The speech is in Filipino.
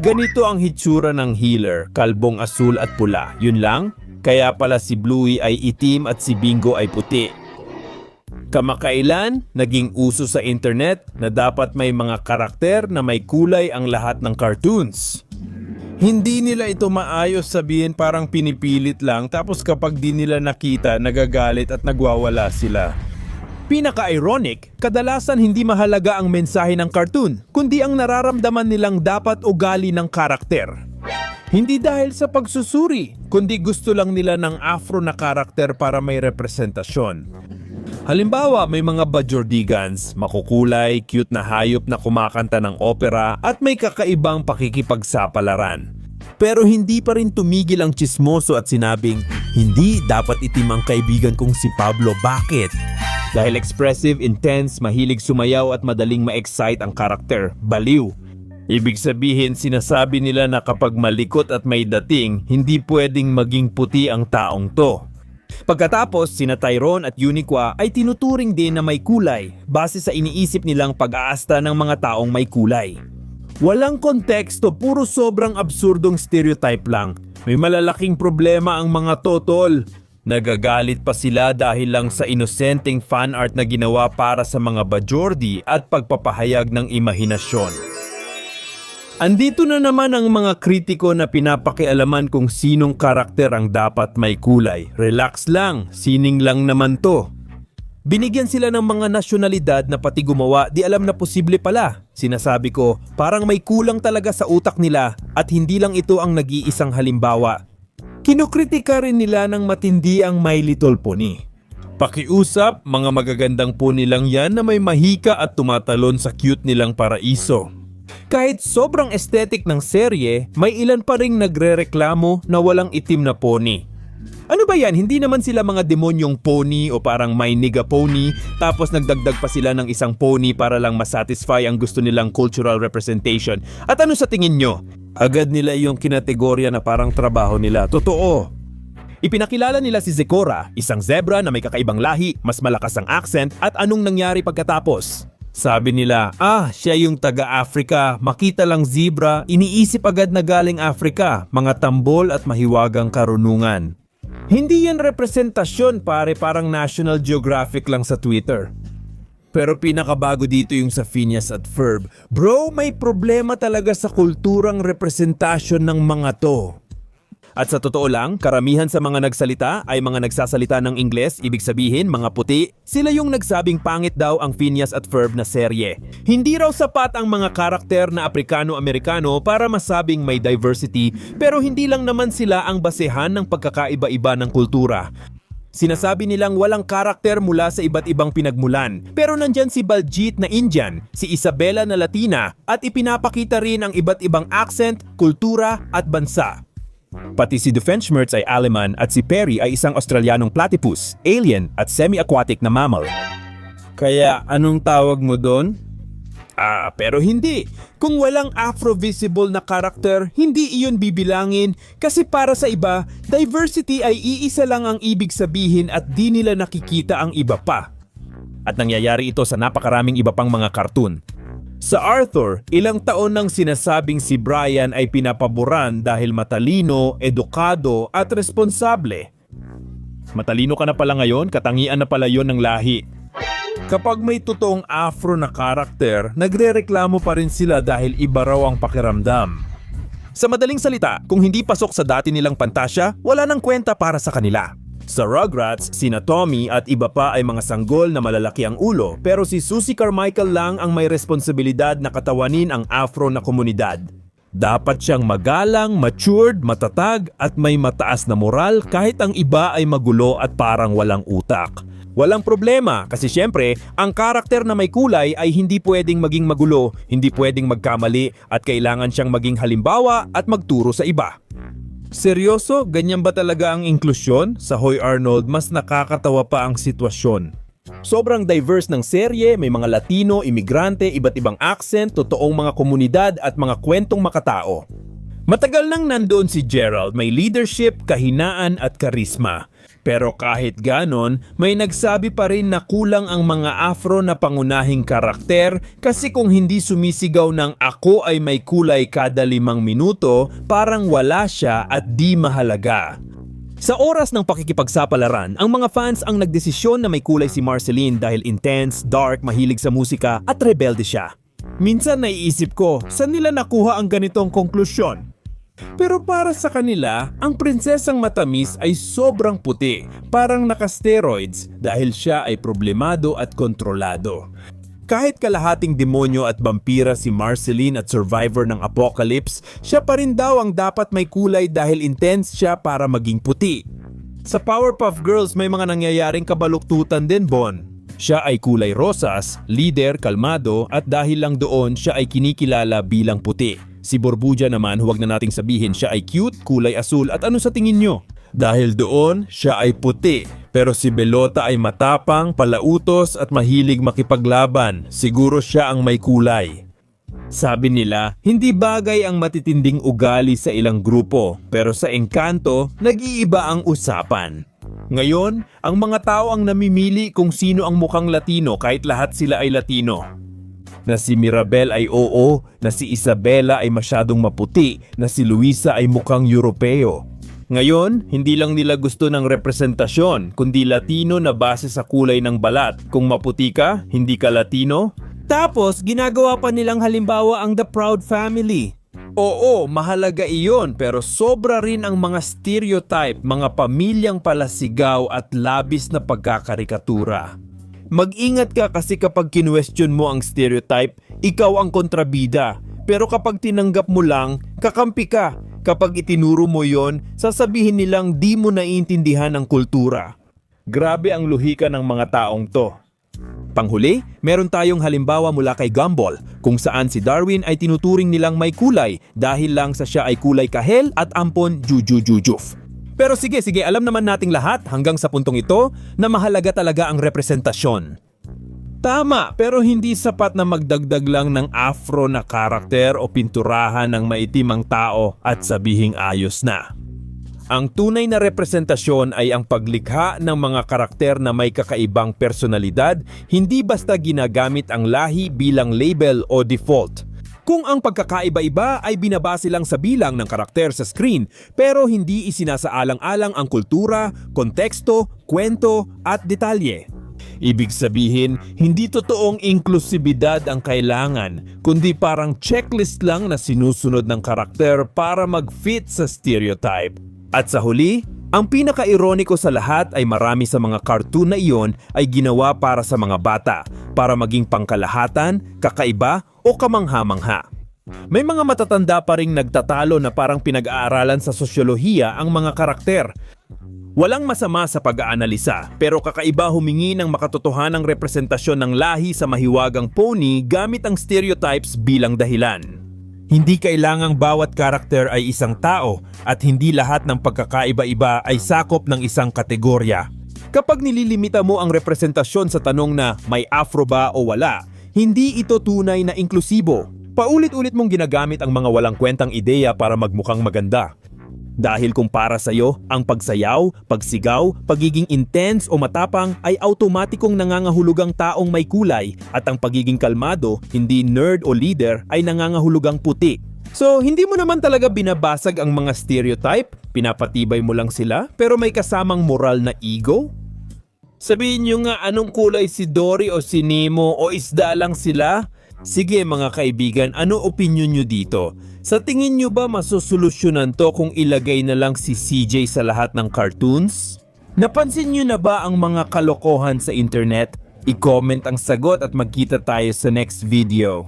Ganito ang hitsura ng healer, kalbong asul at pula. Yun lang? Kaya pala si Bluey ay itim at si Bingo ay puti. Kamakailan, naging uso sa internet na dapat may mga karakter na may kulay ang lahat ng cartoons. Hindi nila ito maayos sabihin, parang pinipilit lang, tapos kapag di nila nakita, nagagalit at nagwawala sila. Pinaka-ironic, kadalasan hindi mahalaga ang mensahe ng cartoon, kundi ang nararamdaman nilang dapat ugali ng karakter. Hindi dahil sa pagsusuri, kundi gusto lang nila ng afro na karakter para may representasyon. Halimbawa, may mga bajordigans, makukulay, cute na hayop na kumakanta ng opera at may kakaibang pakikipagsapalaran. Pero hindi pa rin tumigil ang tsismoso at sinabing, hindi dapat itim ang kaibigan kong si Pablo. Bakit? Dahil expressive, intense, mahilig sumayaw at madaling ma-excite ang karakter. Baliw. Ibig sabihin, sinasabi nila na kapag malikot at may dating, hindi pwedeng maging puti ang taong to. Pagkatapos, sina Tyrone at Uniqua ay tinuturing din na may kulay base sa iniisip nilang pag-aasta ng mga taong may kulay. Walang konteksto, puro sobrang absurdong stereotype lang. May malalaking problema ang mga totol. Nagagalit pa sila dahil lang sa inosenteng fan art na ginawa para sa mga bajordi at pagpapahayag ng imahinasyon. Andito na naman ang mga kritiko na pinapakialaman kung sinong karakter ang dapat may kulay. Relax lang, sining lang naman to. Binigyan sila ng mga nasyonalidad na pati gumawa di alam na posible pala. Sinasabi ko, parang may kulang talaga sa utak nila at hindi lang ito ang nag-iisang halimbawa. Kinukritika rin nila ng matindi ang My Little Pony. Pakiusap, mga magagandang pony lang yan na may mahika at tumatalon sa cute nilang paraiso. Kahit sobrang aesthetic ng serye, may ilan pa ring nagrereklamo na walang itim na pony. Ano ba yan? Hindi naman sila mga demonyong pony o parang may niga pony tapos nagdagdag pa sila ng isang pony para lang masatisfy ang gusto nilang cultural representation. At ano sa tingin nyo? Agad nila yung kinategorya na parang trabaho nila. Totoo. Ipinakilala nila si Zecora, isang zebra na may kakaibang lahi, mas malakas ang accent at anong nangyari pagkatapos. Sabi nila, siya yung taga-Africa, makita lang zebra, iniisip agad na galing Africa, mga tambol at mahiwagang karunungan. Hindi yan representasyon pare, parang National Geographic lang sa Twitter. Pero pinakabago dito yung sa Phineas at Ferb. Bro, may problema talaga sa kulturang representasyon ng mga to. At sa totoo lang, karamihan sa mga nagsalita ay mga nagsasalita ng Ingles, ibig sabihin mga puti. Sila yung nagsabing pangit daw ang Phineas at Ferb na serye. Hindi raw sapat ang mga karakter na Aprikano-Amerikano para masabing may diversity, pero hindi lang naman sila ang basehan ng pagkakaiba-iba ng kultura. Sinasabi nilang walang karakter mula sa iba't ibang pinagmulan, pero nandyan si Baljeet na Indian, si Isabela na Latina, at ipinapakita rin ang iba't ibang accent, kultura at bansa. Pati si Doofenshmirtz ay Aleman at si Perry ay isang Australianong platypus, alien at semi-aquatic na mammal. Kaya anong tawag mo doon? Pero hindi. Kung walang Afro-visible na karakter, hindi iyon bibilangin kasi para sa iba, diversity ay iisa lang ang ibig sabihin at di nila nakikita ang iba pa. At nangyayari ito sa napakaraming iba pang mga cartoon. Sa Arthur, ilang taon nang sinasabing si Brian ay pinapaboran dahil matalino, edukado at responsable. Matalino ka na pala ngayon, katangian na pala yon ng lahi. Kapag may totoong afro na karakter, nagrereklamo pa rin sila dahil iba raw ang pakiramdam. Sa madaling salita, kung hindi pasok sa dati nilang pantasya, wala nang kwenta para sa kanila. Sa Rugrats, sina Tommy at iba pa ay mga sanggol na malalaki ang ulo, pero si Susie Carmichael lang ang may responsibilidad na katawanin ang afro na komunidad. Dapat siyang magalang, matured, matatag at may mataas na moral kahit ang iba ay magulo at parang walang utak. Walang problema kasi syempre, ang karakter na may kulay ay hindi pwedeng maging magulo, hindi pwedeng magkamali at kailangan siyang maging halimbawa at magturo sa iba. Seryoso? Ganyan ba talaga ang inklusyon? Sa Hoy Arnold, mas nakakatawa pa ang sitwasyon. Sobrang diverse ng serye, may mga Latino, imigrante, iba't ibang accent, totoong mga komunidad at mga kwentong makatao. Matagal nang nandoon si Gerald, may leadership, kahinaan at karisma. Pero kahit ganon, may nagsabi pa rin na kulang ang mga afro na pangunahing karakter kasi kung hindi sumisigaw ng ako ay may kulay kada 5 minuto, parang wala siya at di mahalaga. Sa oras ng pakikipagsapalaran, ang mga fans ang nagdesisyon na may kulay si Marceline dahil intense, dark, mahilig sa musika at rebelde siya. Minsan naiisip ko, saan nila nakuha ang ganitong konklusyon? Pero para sa kanila, ang prinsesang matamis ay sobrang puti, parang naka-steroids dahil siya ay problemado at kontrolado. Kahit kalahating demonyo at vampira si Marceline at survivor ng apocalypse, siya pa rin daw ang dapat may kulay dahil intense siya para maging puti. Sa Powerpuff Girls may mga nangyayaring kabaluktutan din, Bon. Siya ay kulay rosas, leader, kalmado at dahil lang doon siya ay kinikilala bilang puti. Si Borbuja naman, huwag na nating sabihin siya ay cute, kulay asul at ano sa tingin nyo? Dahil doon, siya ay puti. Pero si Belota ay matapang, palautos at mahilig makipaglaban. Siguro siya ang may kulay. Sabi nila, hindi bagay ang matitinding ugali sa ilang grupo. Pero sa engkanto, nag-iiba ang usapan. Ngayon, ang mga tao ang namimili kung sino ang mukhang Latino kahit lahat sila ay Latino. Na si Mirabel ay oo, na si Isabela ay masyadong maputi, na si Luisa ay mukhang Europeo. Ngayon, hindi lang nila gusto ng representasyon, kundi Latino na base sa kulay ng balat. Kung maputi ka, hindi ka Latino. Tapos, ginagawa pa nilang halimbawa ang The Proud Family. Oo, mahalaga iyon pero sobra rin ang mga stereotype, mga pamilyang palasigaw at labis na pagkakarikatura. Mag-ingat ka kasi kapag kinwestiyon mo ang stereotype, ikaw ang kontrabida. Pero kapag tinanggap mo lang, kakampi ka. Kapag itinuro mo yon, sasabihin nilang di mo naiintindihan ang kultura. Grabe ang luhika ng mga taong to. Panghuli, meron tayong halimbawa mula kay Gumball, kung saan si Darwin ay tinuturing nilang may kulay dahil lang sa siya ay kulay kahel at ampon jujujujuf. Pero sige, alam naman nating lahat hanggang sa puntong ito na mahalaga talaga ang representasyon. Tama, pero hindi sapat na magdagdag lang ng afro na karakter o pinturahan ng maitimang tao at sabihing ayos na. Ang tunay na representasyon ay ang paglikha ng mga karakter na may kakaibang personalidad, hindi basta ginagamit ang lahi bilang label o default. Kung ang pagkakaiba-iba ay binabase lang sa bilang ng karakter sa screen pero hindi isinasaalang-alang ang kultura, konteksto, kwento at detalye. Ibig sabihin, hindi totoong inklusibidad ang kailangan, kundi parang checklist lang na sinusunod ng karakter para mag-fit sa stereotype. At sa huli, ang pinaka-ironiko sa lahat ay marami sa mga cartoon na iyon ay ginawa para sa mga bata, para maging pangkalahatan, kakaiba o kamangha-mangha. May mga matatanda pa ring nagtatalo na parang pinag-aaralan sa sosyolohiya ang mga karakter. Walang masama sa pag-aanalisa, pero kakaiba humingi ng makatotohanang representasyon ng lahi sa mahiwagang pony gamit ang stereotypes bilang dahilan. Hindi kailangang bawat karakter ay isang tao at hindi lahat ng pagkakaiba-iba ay sakop ng isang kategorya. Kapag nililimita mo ang representasyon sa tanong na may afro ba o wala, hindi ito tunay na inklusibo. Paulit-ulit mong ginagamit ang mga walang kwentang ideya para magmukhang maganda. Dahil kung para sa'yo, ang pagsayaw, pagsigaw, pagiging intense o matapang ay automatikong nangangahulugang taong may kulay at ang pagiging kalmado, hindi nerd o leader ay nangangahulugang puti. So, hindi mo naman talaga binabasag ang mga stereotype, pinapatibay mo lang sila pero may kasamang moral na ego? Sabihin nyo nga anong kulay si Dory o si Nemo o isda lang sila? Sige mga kaibigan, ano opinion nyo dito? Sa tingin nyo ba masusolusyonan to kung ilagay na lang si CJ sa lahat ng cartoons? Napansin nyo na ba ang mga kalokohan sa internet? I-comment ang sagot at magkita tayo sa next video.